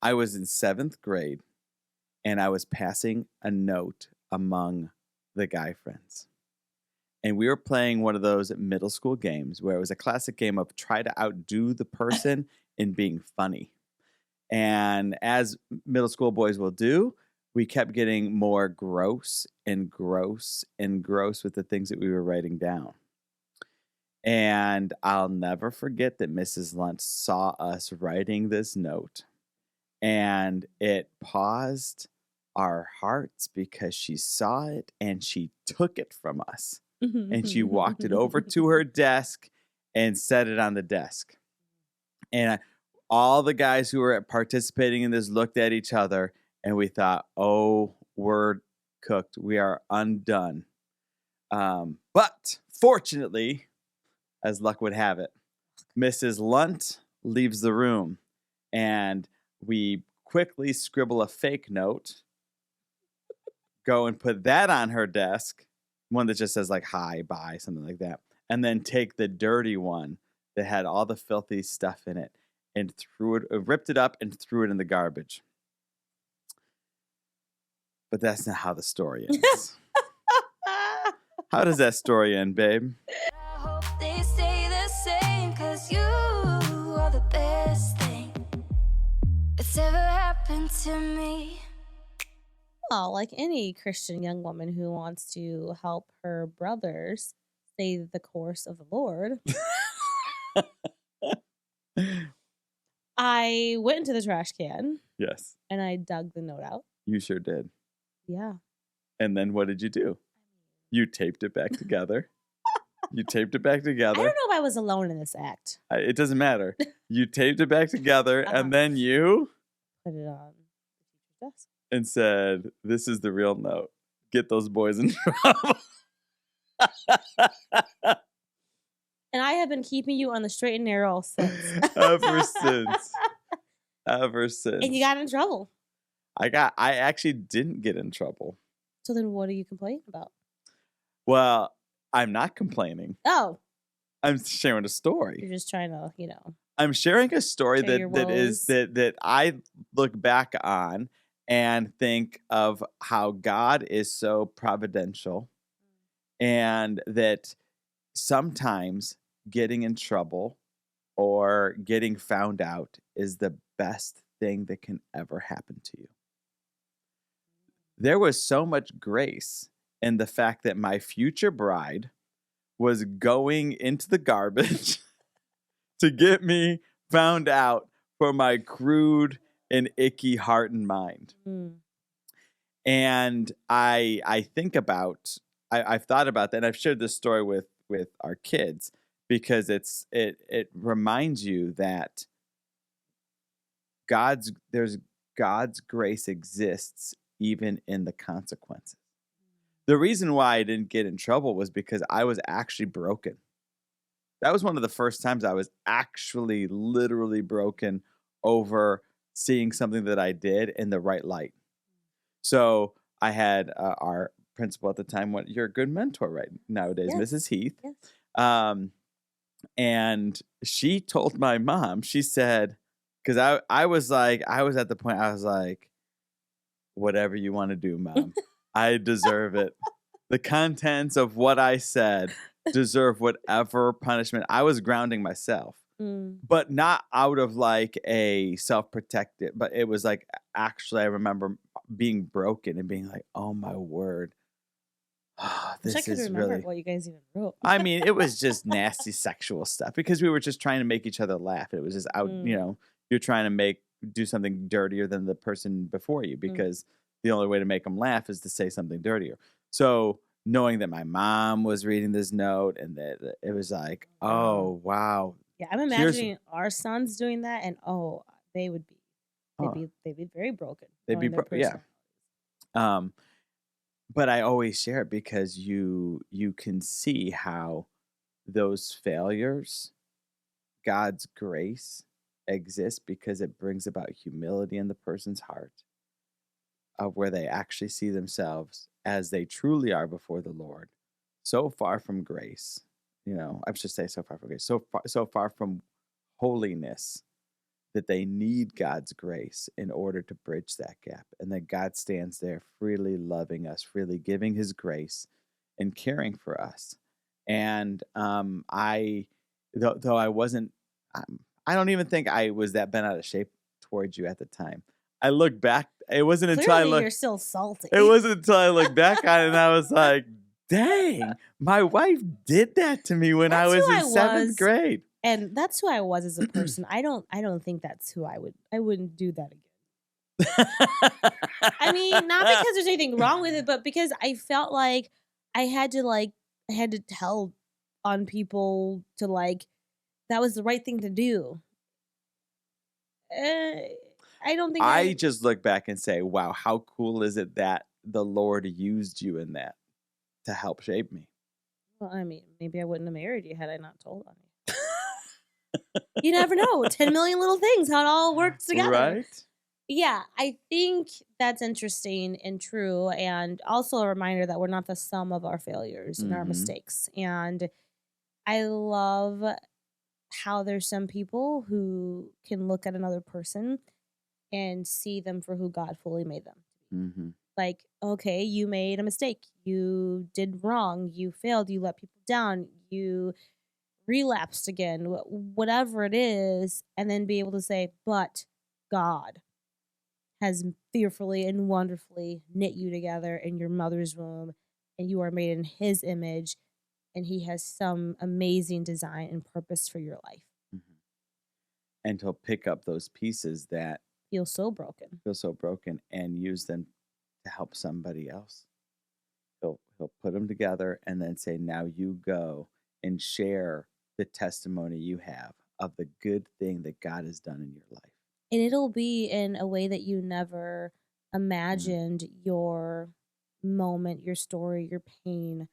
I was in 7th grade, and I was passing a note among the guy friends. And we were playing one of those middle school games where it was a classic game of try to outdo the person in being funny. And as middle school boys will do, we kept getting more gross and gross and gross with the things that we were writing down. And I'll never forget that Mrs. Lunt saw us writing this note, and it paused our hearts because she saw it and she took it from us. And she walked it over to her desk and set it on the desk. And all the guys who were participating in this looked at each other, and we thought, oh, we're cooked. We are undone. But fortunately, as luck would have it, Mrs. Lunt leaves the room, and we quickly scribble a fake note, go and put that on her desk, one that just says like hi, bye, something like that, and then take the dirty one that had all the filthy stuff in it and ripped it up and threw it in the garbage. But that's not how the story ends. How does that story end, babe? I hope they stay the same, 'cause you are the best thing that's ever happened to me. Well, like any Christian young woman who wants to help her brothers stay the course of the Lord, I went into the trash can Yes, and I dug the note out. you sure did. Yeah. And then what did you do? You taped it back together. You taped it back I together. don't know if I was alone in this act. It doesn't matter. You taped it back together, and then you Put it on the teacher's desk. and said, "This is the real note. Get those boys in trouble." And I have been keeping you on the straight and narrow since. Ever since. Ever since. And you got in trouble. I actually didn't get in trouble. So then what are you complaining about? Well, I'm not complaining. Oh, I'm sharing a story. you're just trying to, I'm sharing a story share your that is woes. that I look back on and think of how God is so providential, and that sometimes getting in trouble or getting found out is the best thing that can ever happen to you. There was so much grace in the fact that my future bride was going into the garbage to get me found out for my crude and icky heart and mind. Mm. And I think about, I've thought about that, and I've shared this story with our kids, because it reminds you that God's grace exists even in the consequences. The reason why I didn't get in trouble was because I was actually broken. That was one of the first times I was actually literally broken over seeing something that I did in the right light. So I had our principal at the time, you're a good mentor right nowadays, Yes. Mrs. Heath. Yes. And she told my mom, she said, because I was at the point, I was like, whatever you want to do, Mom. I deserve it. The contents of what I said deserve whatever punishment. I was grounding myself, but not out of like a self-protective, but it was like, actually, I remember being broken and being like, oh my word. This I could remember really what you guys even wrote. I mean, it was just nasty sexual stuff, because we were just trying to make each other laugh. It was just out, you're trying to do something dirtier than the person before you, because the only way to make them laugh is to say something dirtier. So knowing that my mom was reading this note, and that it was like, oh, wow. Yeah, I'm imagining our sons doing that, and they would be, they'd be very broken. They'd be, yeah. But I always share it because you can see how those failures, God's grace exists, because it brings about humility in the person's heart, of where they actually see themselves as they truly are before the Lord, so far from grace. I should say so far from grace, so far from holiness, that they need God's grace in order to bridge that gap, and that God stands there freely loving us, freely giving his grace and caring for us. And though I wasn't, I don't even think I was that bent out of shape towards you at the time. I look back, it wasn't until I Clearly, looked, you're still salty. it wasn't until I looked back on it and I was like, dang, my wife did that to me when I That's was who in I seventh was. grade. And that's who I was as a person. I don't think that's who I wouldn't do that again. I mean, not because there's anything wrong with it, but because I felt like I had to tell on people to that was the right thing to do. I don't think I just look back and say, wow, how cool is it that the Lord used you in that to help shape me? Well, I mean, maybe I wouldn't have married you had I not told on you. You never know. 10 million little things, how it all works together. Right? Yeah, I think that's interesting and true. And also a reminder that we're not the sum of our failures and our Mhm. mistakes. And I love how there's some people who can look at another person and see them for who God fully made them. Mhm. Like, okay, you made a mistake. You did wrong. You failed. You let people down. You relapsed again, whatever it is. And then be able to say, but God has fearfully and wonderfully knit you together in your mother's womb, and you are made in his image, and he has some amazing design and purpose for your life. Mhm. And he'll pick up those pieces that Feel so broken. feel so broken and use them to help somebody else. He'll put them together and then say, now you go and share the testimony you have of the good thing that God has done in your life. And it'll be in a way that you never imagined your moment, your story, your pain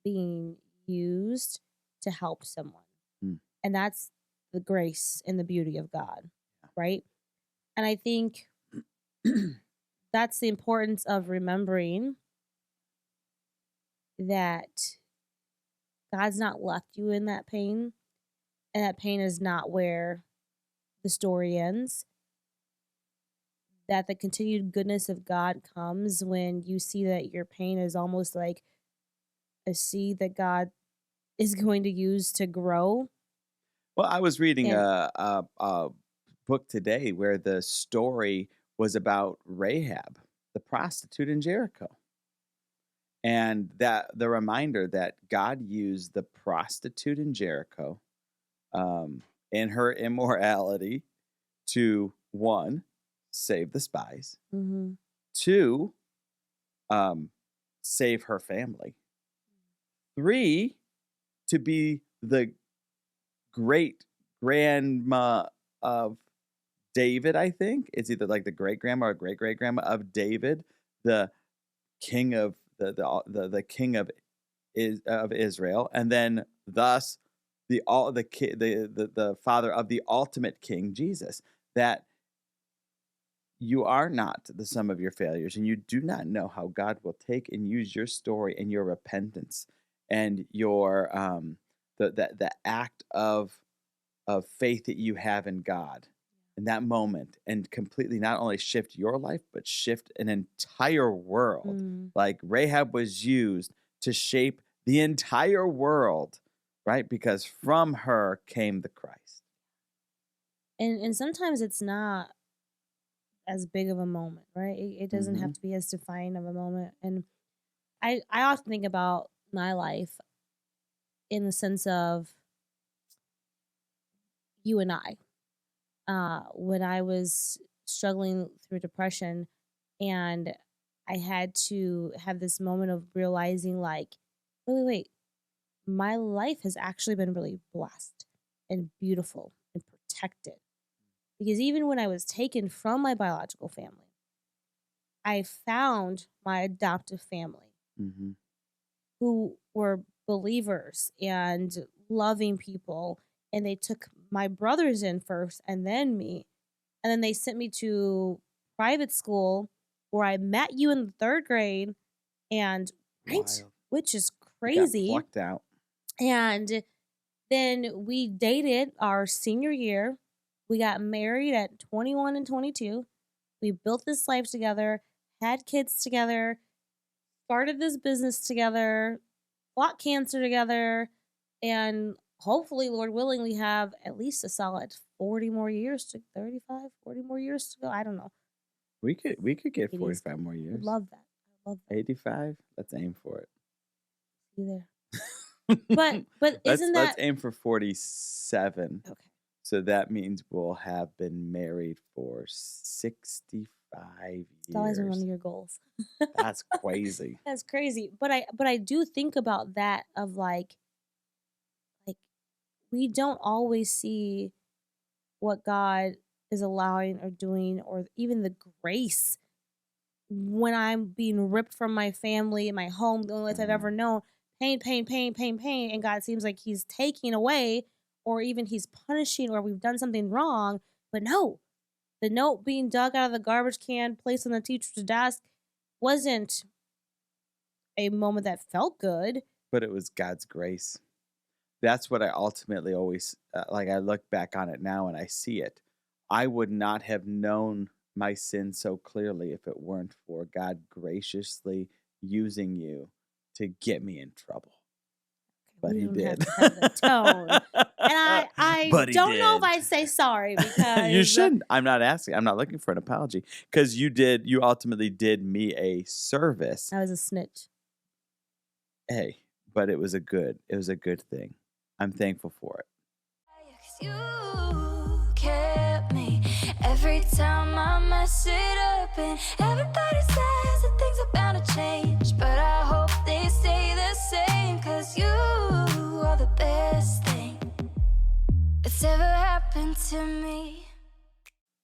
being used to help someone. Mm. And that's the grace and the beauty of God, right? And I think that's the importance of remembering that God's not left you in that pain, and that pain is not where the story ends. That the continued goodness of God comes when you see that your pain is almost like a seed that God is going to use to grow. Well, I was reading And a book today where the story was about Rahab, the prostitute in Jericho. And that the reminder that God used the prostitute in Jericho in her immorality to, one, save the spies, mhm, two, save her family, three, to be the great grandma of David, I think. It's either like the great grandma or great great grandma of David, the king of the king of Israel, and then thus the father of the ultimate king, Jesus. That you are not the sum of your failures, and you do not know how God will take and use your story and your repentance and your the act of faith that you have in God in that moment, and completely not only shift your life but shift an entire world. mm. Like Rahab was used to shape the entire world, right? Because from her came the Christ. And sometimes it's not as big of a moment, right? It doesn't have Mhm. to be as defining of a moment. And I often think about my life in the sense of you and I. When I was struggling through depression, and I had to have this moment of realizing, like, wait, my life has actually been really blessed and beautiful and protected. Because even when I was taken from my biological family, I found my adoptive family Mhm. who were believers and loving people. And they took my brothers in first and then me. And then they sent me to private school where I met you in the 3rd grade. And right, Wild. which is You got crazy. plucked out. And then we dated our senior year. We got married at 21 and 22. We built this life together, had kids together, started this business together, fought cancer together, and hopefully, Lord willing, we have at least a solid 40 more years to 35, 40 more years to go. I don't know. We could get 80s. 45 more I years. love that. I love that. 85. Let's aim for it. See there. But isn't let's that aim for 47. okay? So that means we'll have been married for 65 It's always been one years. of your goals. That's crazy. That's crazy. But I do think about that of like we don't always see what God is allowing or doing, or even the grace when I'm being ripped from my family and my home, the only life I've ever known. Pain, pain, pain, pain, pain. And God seems like he's taking away, or even he's punishing, or we've done something wrong. But no, the note being dug out of the garbage can, placed on the teacher's desk, wasn't a moment that felt good. But it was God's grace. That's what I ultimately always like. I look back on it now and I see it. I would not have known my sin so clearly if it weren't for God graciously using you to get me in trouble. But We he don't have did. to have the tone. And I But he don't know if did. I say sorry because You shouldn't. I'm not asking. I'm not looking for an apology because you ultimately did me a service. I was a snitch. Hey, but it was a good thing. I'm thankful for it. 'Cause you kept me every time I mess it up, and everybody says that things are bound to change, but I hope they stay the same, 'cause you are the best thing that's ever happened to me.